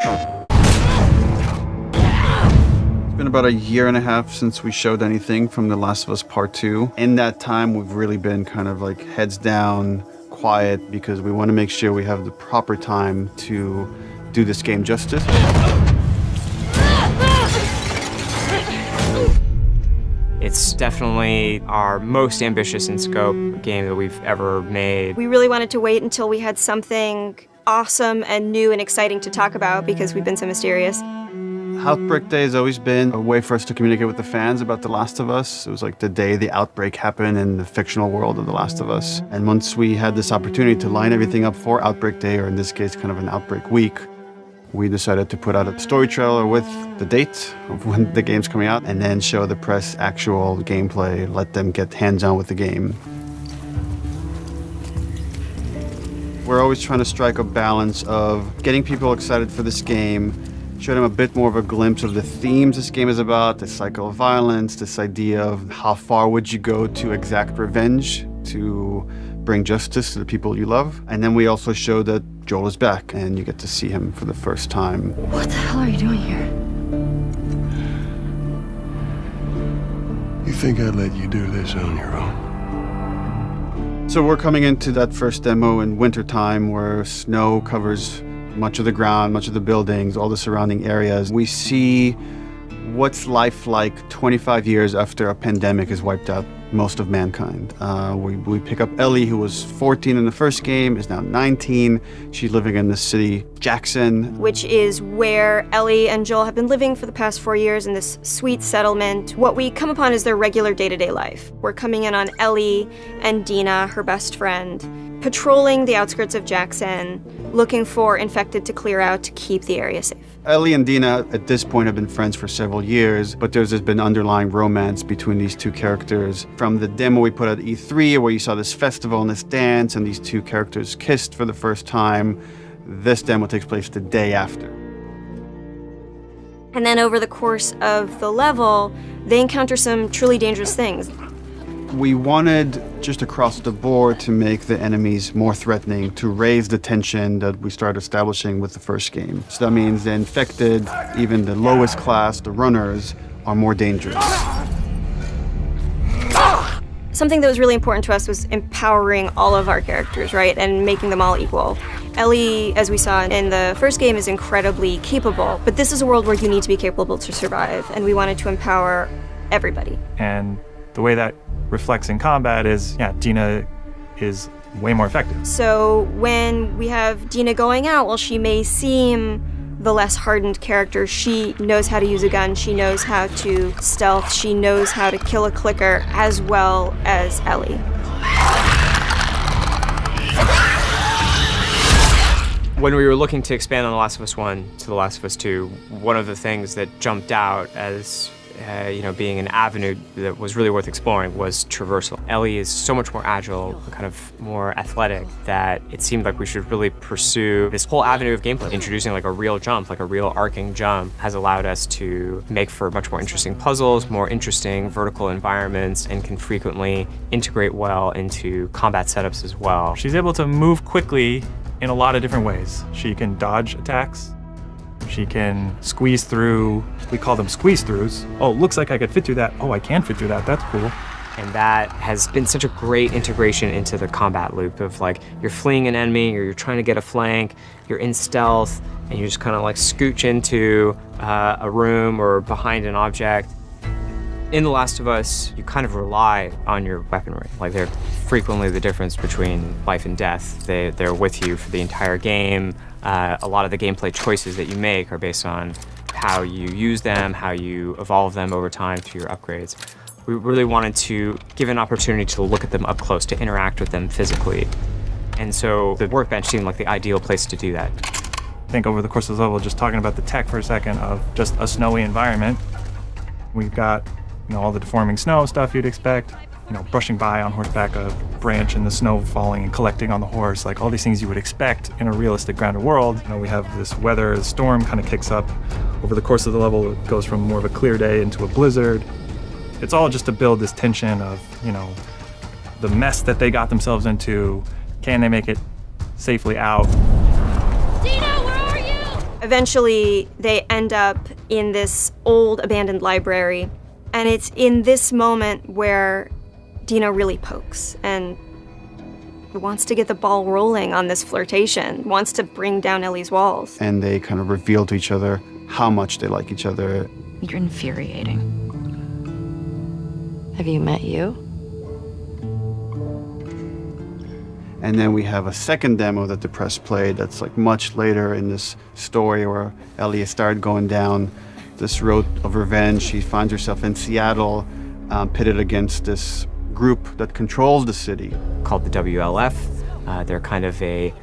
It's been about a year and a half since we showed anything from The Last of Us Part 2. In that time, we've really been kind of like heads down, quiet, because we want to make sure we have the proper time to do this game justice. It's definitely our most ambitious in scope game that we've ever made. We really wanted to wait until we had something awesome and new and exciting to talk about because we've been so mysterious. Outbreak Day has always been a way for us to communicate with the fans about The Last of Us. It was like the day the outbreak happened in the fictional world of The Last of Us. And once we had this opportunity to line everything up for Outbreak Day, or in this case, kind of an Outbreak Week, we decided to put out a story trailer with the date of when the game's coming out, and then show the press actual gameplay, let them get hands-on with the game. We're always trying to strike a balance of getting people excited for this game, show them a bit more of a glimpse of the themes this game is about, the cycle of violence, this idea of how far would you go to exact revenge to bring justice to the people you love. And then we also show that Joel is back and you get to see him for the first time. What the hell are you doing here? You think I'd let you do this on your own? So we're coming into that first demo in wintertime where snow covers much of the ground, much of the buildings, all the surrounding areas. We see what's life like 25 years after a pandemic has wiped out most of mankind. We pick up Ellie, who was 14 in the first game, is now 19. She's living in the city, Jackson. Which is where Ellie and Joel have been living for the past 4 years in this sweet settlement. What we come upon is their regular day-to-day life. We're coming in on Ellie and Dina, her best friend, patrolling the outskirts of Jackson, looking for infected to clear out to keep the area safe. Ellie and Dina at this point have been friends for several years, but there's been underlying romance between these two characters. From the demo we put at E3, where you saw this festival and this dance, and these two characters kissed for the first time, this demo takes place the day after. And then over the course of the level, they encounter some truly dangerous things. We wanted just across the board to make the enemies more threatening, to raise the tension that we started establishing with the first game. So that means the infected, even the lowest class, the runners, are more dangerous. Something that was really important to us was empowering all of our characters, right, and making them all equal. Ellie, as we saw in the first game, is incredibly capable, but this is a world where you need to be capable to survive, and we wanted to empower everybody. And the way that reflects in combat is, Dina is way more effective. So when we have Dina going out, while she may seem the less hardened character, she knows how to use a gun, she knows how to stealth, she knows how to kill a clicker as well as Ellie. When we were looking to expand on The Last of Us 1 to The Last of Us 2, one of the things that jumped out as being an avenue that was really worth exploring was traversal. Ellie is so much more agile, kind of more athletic, that it seemed like we should really pursue this whole avenue of gameplay. Introducing like a real jump, like a real arcing jump, has allowed us to make for much more interesting puzzles, more interesting vertical environments, and can frequently integrate well into combat setups as well. She's able to move quickly in a lot of different ways. She can dodge attacks. She can squeeze through, we call them squeeze throughs. Oh, looks like I could fit through that. Oh, I can fit through that, that's cool. And that has been such a great integration into the combat loop of like, you're fleeing an enemy, or you're trying to get a flank, you're in stealth, and you just kind of like scooch into a room or behind an object. In The Last of Us, you kind of rely on your weaponry. Like, they're frequently the difference between life and death. They're with you for the entire game. A lot of the gameplay choices that you make are based on how you use them, how you evolve them over time through your upgrades. We really wanted to give an opportunity to look at them up close, to interact with them physically. And so the workbench seemed like the ideal place to do that. I think over the course of the level, just talking about the tech for a second of just a snowy environment, we've got all the deforming snow stuff you'd expect, brushing by on horseback a branch and the snow falling and collecting on the horse, like all these things you would expect in a realistic grounded world. We have this weather, the storm kind of kicks up. Over the course of the level, it goes from more of a clear day into a blizzard. It's all just to build this tension of, the mess that they got themselves into. Can they make it safely out? Dina, where are you? Eventually, they end up in this old abandoned library, and it's in this moment where Dina really pokes and wants to get the ball rolling on this flirtation, wants to bring down Ellie's walls. And they kind of reveal to each other how much they like each other. You're infuriating. Have you met you? And then we have a second demo that the press played that's like much later in this story where Ellie started going down this road of revenge. She finds herself in Seattle, pitted against this group that controls the city. Called the WLF. They're kind of a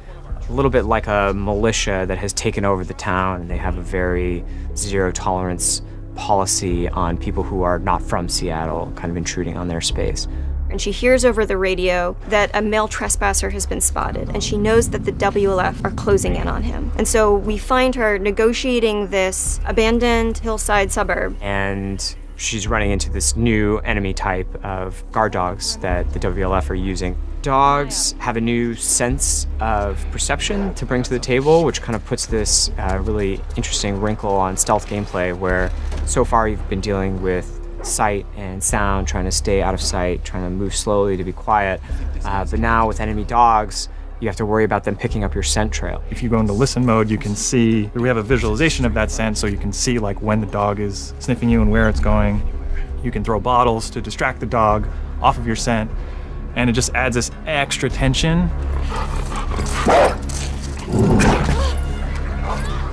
little bit like a militia that has taken over the town, and they have a very zero tolerance policy on people who are not from Seattle, kind of intruding on their space. And she hears over the radio that a male trespasser has been spotted, and she knows that the WLF are closing in on him. And so we find her negotiating this abandoned hillside suburb. And she's running into this new enemy type of guard dogs that the WLF are using. Dogs have a new sense of perception to bring to the table, which kind of puts this really interesting wrinkle on stealth gameplay, where so far you've been dealing with sight and sound, trying to stay out of sight, trying to move slowly to be quiet. But now with enemy dogs, you have to worry about them picking up your scent trail. If you go into listen mode, you can see, we have a visualization of that scent, so you can see like when the dog is sniffing you and where it's going. You can throw bottles to distract the dog off of your scent, and it just adds this extra tension.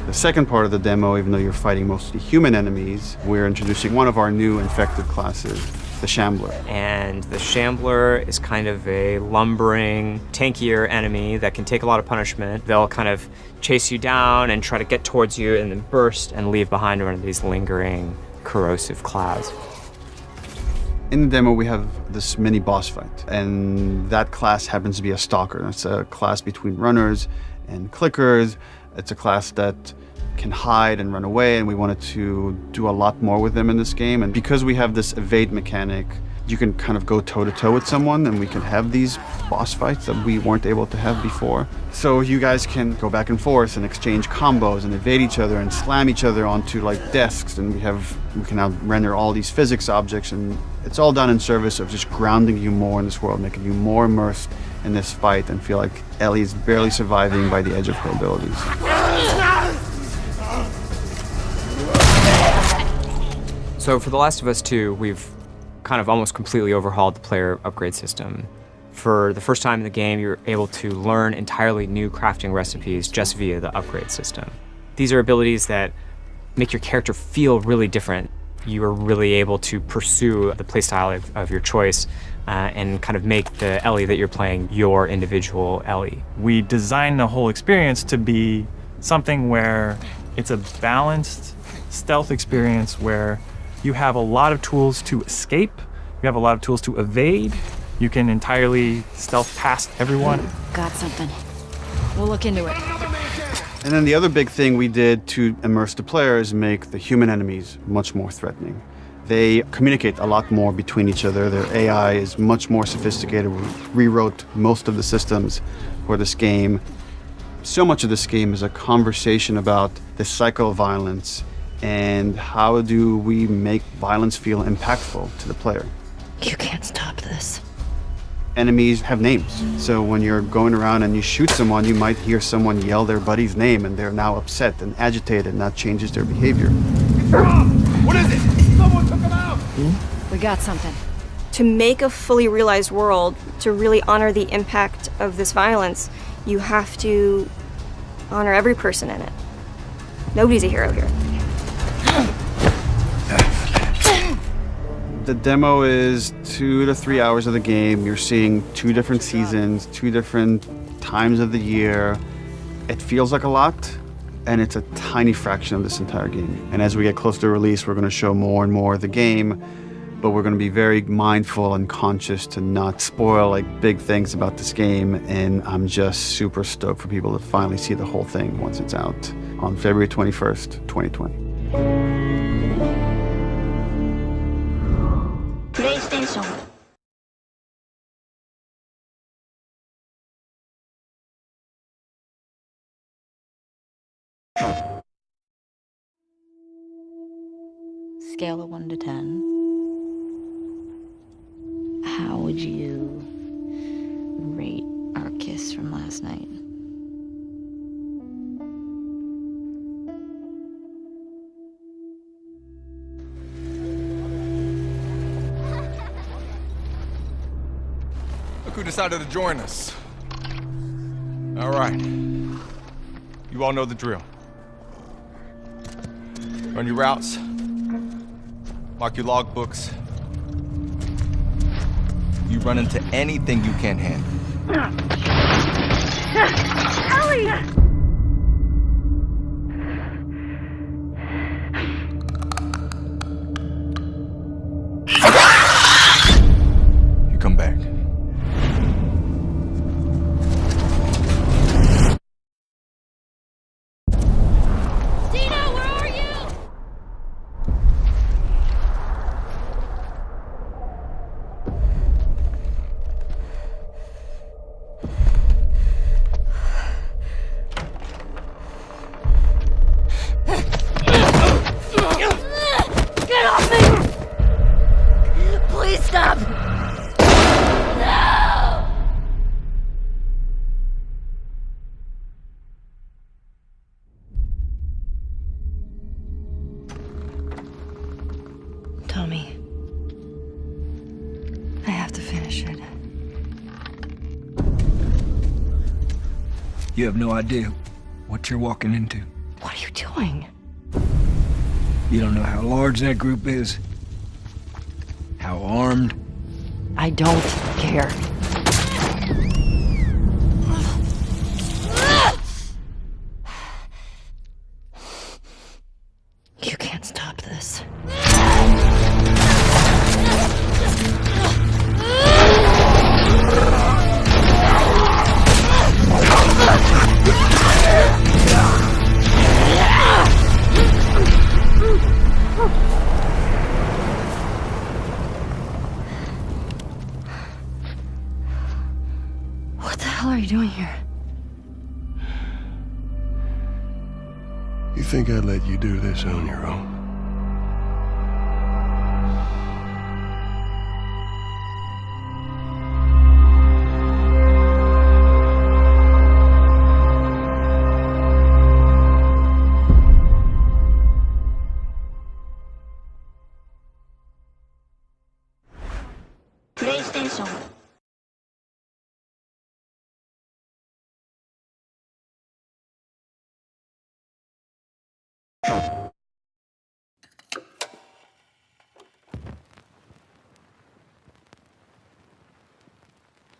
The second part of the demo, even though you're fighting mostly human enemies, we're introducing one of our new infected classes, the Shambler. And the Shambler is kind of a lumbering, tankier enemy that can take a lot of punishment. They'll kind of chase you down and try to get towards you and then burst and leave behind one of these lingering, corrosive clouds. In the demo, we have this mini boss fight, and that class happens to be a stalker. It's a class between runners and clickers. It's a class that can hide and run away, and we wanted to do a lot more with them in this game. And because we have this evade mechanic, you can kind of go toe-to-toe with someone, and we can have these boss fights that we weren't able to have before. So you guys can go back and forth and exchange combos and evade each other and slam each other onto like desks, and we can now render all these physics objects, and it's all done in service of just grounding you more in this world, making you more immersed in this fight and feel like Ellie is barely surviving by the edge of her abilities. So for The Last of Us 2, we've kind of almost completely overhauled the player upgrade system. For the first time in the game, you're able to learn entirely new crafting recipes just via the upgrade system. These are abilities that make your character feel really different. You are really able to pursue the playstyle of your choice and kind of make the Ellie that you're playing your individual Ellie. We designed the whole experience to be something where it's a balanced stealth experience where you have a lot of tools to escape, you have a lot of tools to evade, you can entirely stealth past everyone. Got something. We'll look into it. And then the other big thing we did to immerse the player is make the human enemies much more threatening. They communicate a lot more between each other. Their AI is much more sophisticated. We rewrote most of the systems for this game. So much of this game is a conversation about the cycle of violence and how do we make violence feel impactful to the player. You can't stop this. Enemies have names. So when you're going around and you shoot someone, you might hear someone yell their buddy's name and they're now upset and agitated, and that changes their behavior. What is it? Someone took him out! We got something. To make a fully realized world, to really honor the impact of this violence, you have to honor every person in it. Nobody's a hero here. The demo is 2 to 3 hours of the game. You're seeing 2 different seasons, 2 different times of the year. It feels like a lot, and it's a tiny fraction of this entire game. And as we get closer to release, we're going to show more and more of the game, but we're going to be very mindful and conscious to not spoil like big things about this game. And I'm just super stoked for people to finally see the whole thing once it's out on February 21st, 2020. PlayStation scale of 1 to 10, how would you rate our kiss from last night? Look who decided to join us. All right. You all know the drill. Run your routes. Mark your logbooks. You run into anything you can't handle. You come back. Get off me! Please stop! No! Tommy, I have to finish it. You have no idea what you're walking into. What are you doing? You don't know how large that group is, how armed. I don't care. You can't stop this. What the hell are you doing here? You think I'd let you do this on your own? PlayStation.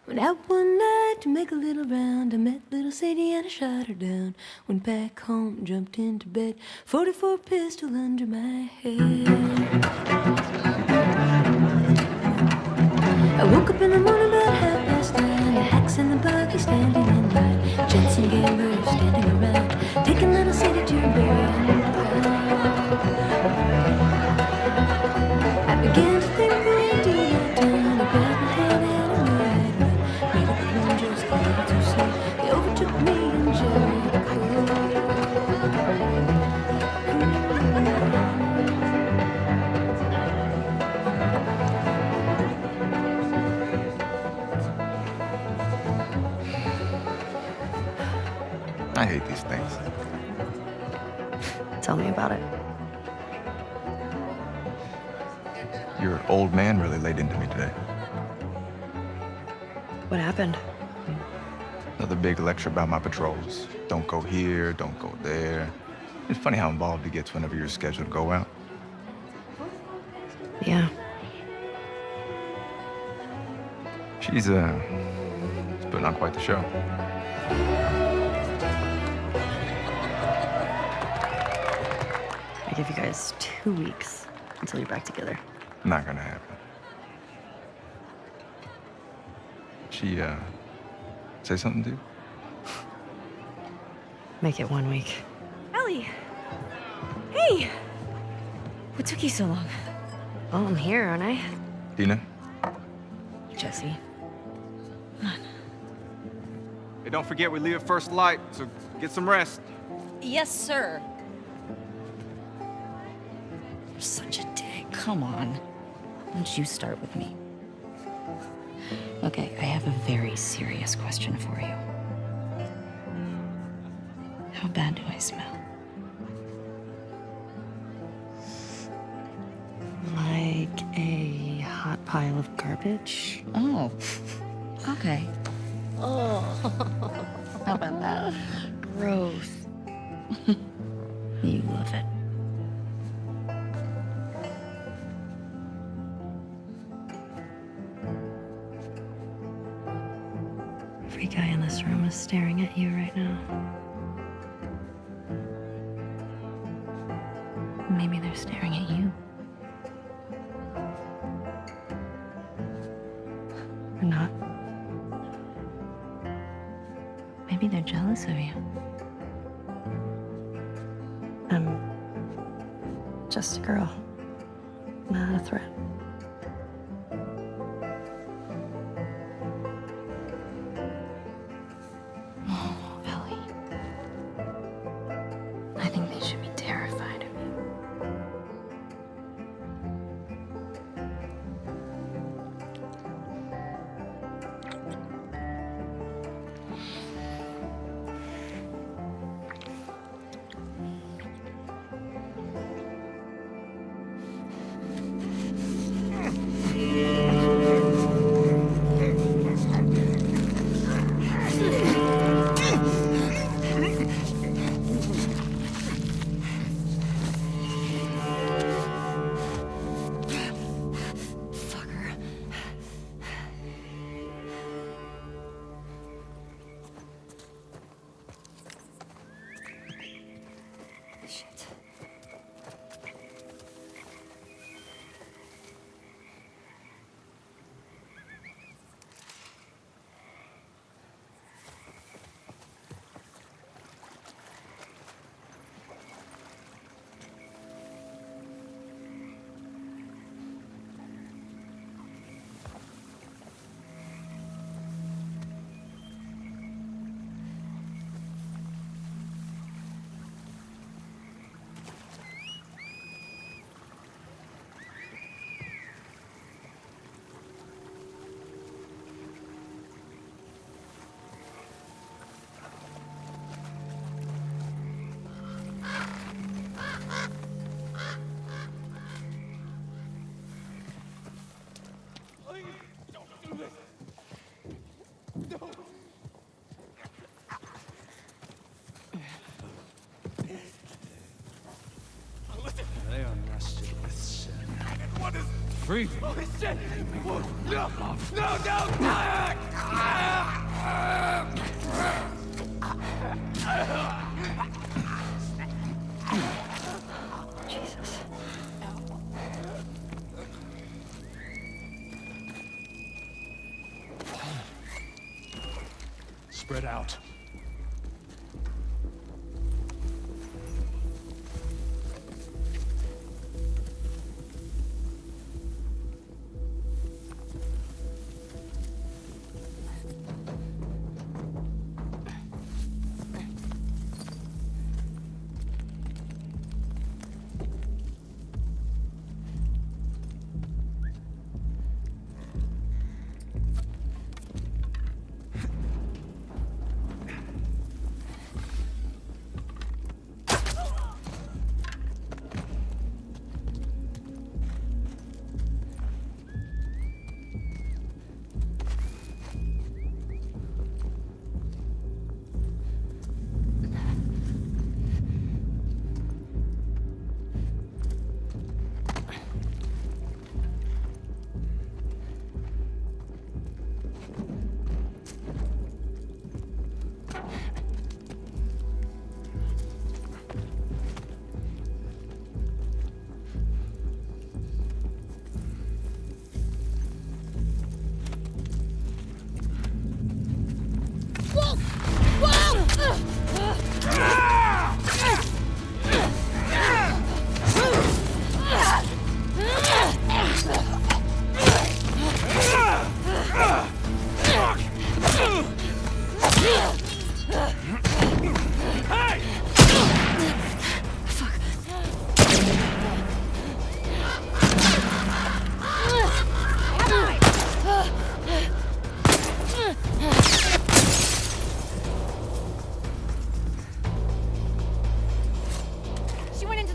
Went out one night to make a little round. I met little Sadie and I shot her down. Went back home, jumped into bed. 44 pistol under my head. I woke up in the morning about 9:30. The hacks and the buggy standing in line. Jensen gamblers standing around. Taking little Sadie to her burial. I began to think we would do that town. I grabbed my hand and I knew I'd run. Made up a plan just a little too slow. They overtook me in Jericho. I hate these things. Tell me about it. Your old man really laid into me today. What happened? Another big lecture about my patrols. Don't go here, don't go there. It's funny how involved he gets whenever you're scheduled to go out. Yeah. She's putting on quite the show. I give you guys 2 weeks until you're back together. Not gonna happen. She, say something to you? Make it 1 week. Ellie! Hey! What took you so long? Well, I'm here, aren't I? Dina? Jesse. Hey, don't forget we leave at first light, so get some rest. Yes, sir. Such a dick. Come on. Why don't you start with me? Okay, I have a very serious question for you. How bad do I smell? Like a hot pile of garbage? Oh, okay. Oh, how about that? Gross. You love it. Every guy in this room is staring at you right now. Maybe they're staring at you. Or not. Maybe they're jealous of you. I'm just a girl, not a threat. Oh, Ellie. I think they should be terrified of you. Fucker. Shit. They are nested with sin. What is free? Holy shit! No! No! Jesus. Spread out.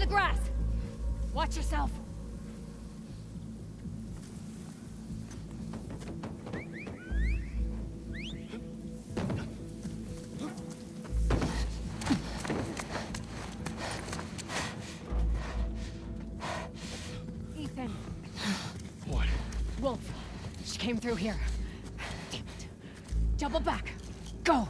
grass! Watch yourself! Ethan. What? Wolf. She came through here. Damn it. Double back. Go!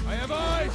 I have eyes!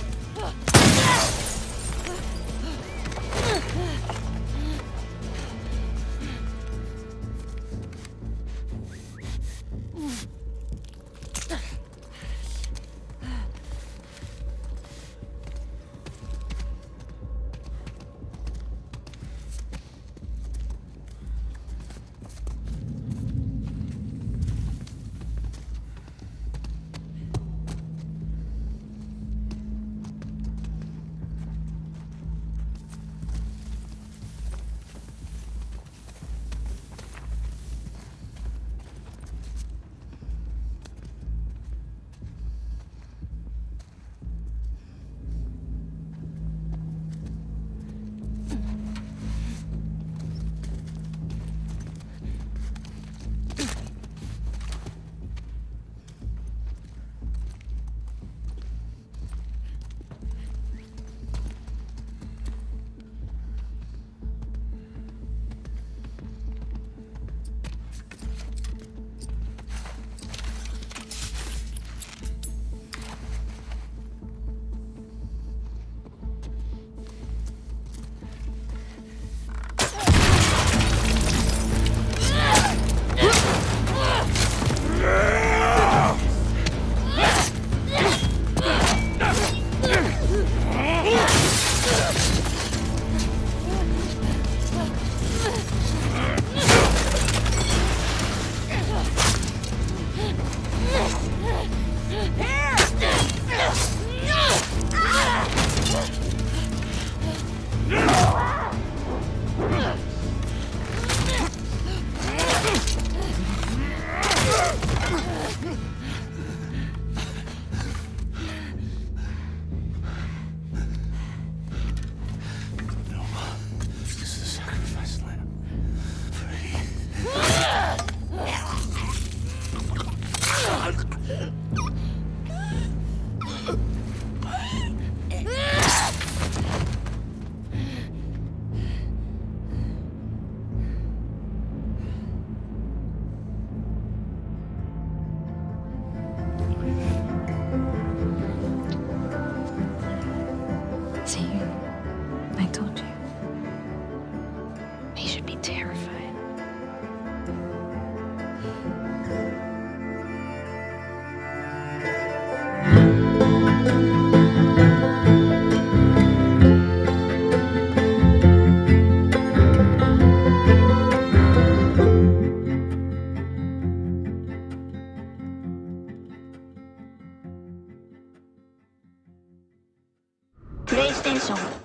PlayStation.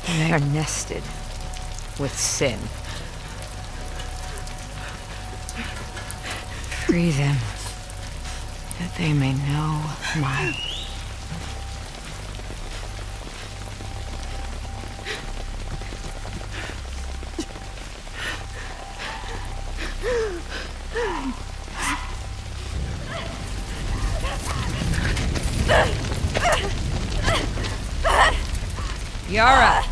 They are nested with sin. Free them, that they may know my... Yara!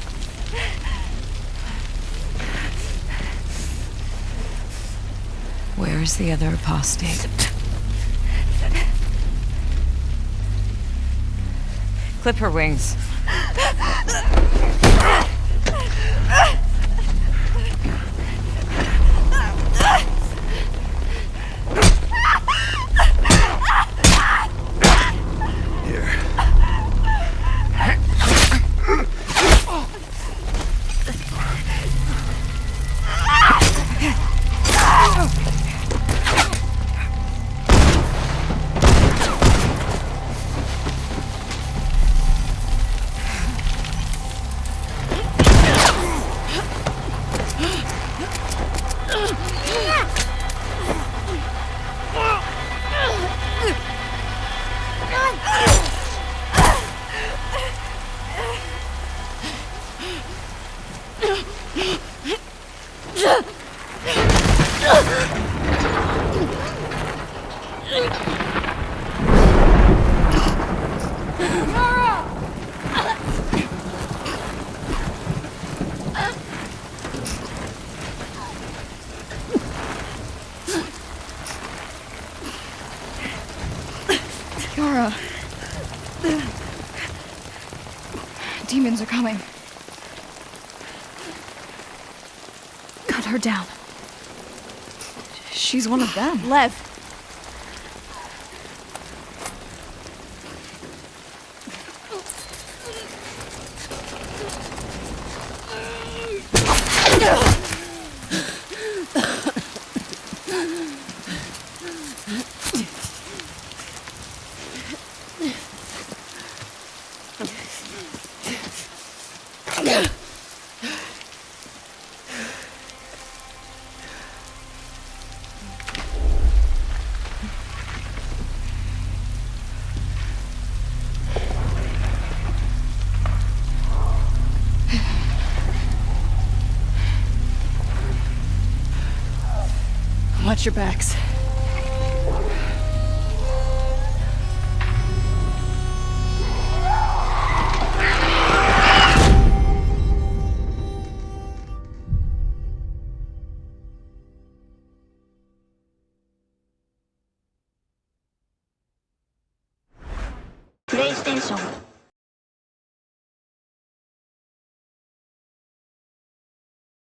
Where is the other apostate? Clip her wings. Yara. Demons are coming. Cut her down. She's one of them. Lev. Watch your backs. PlayStation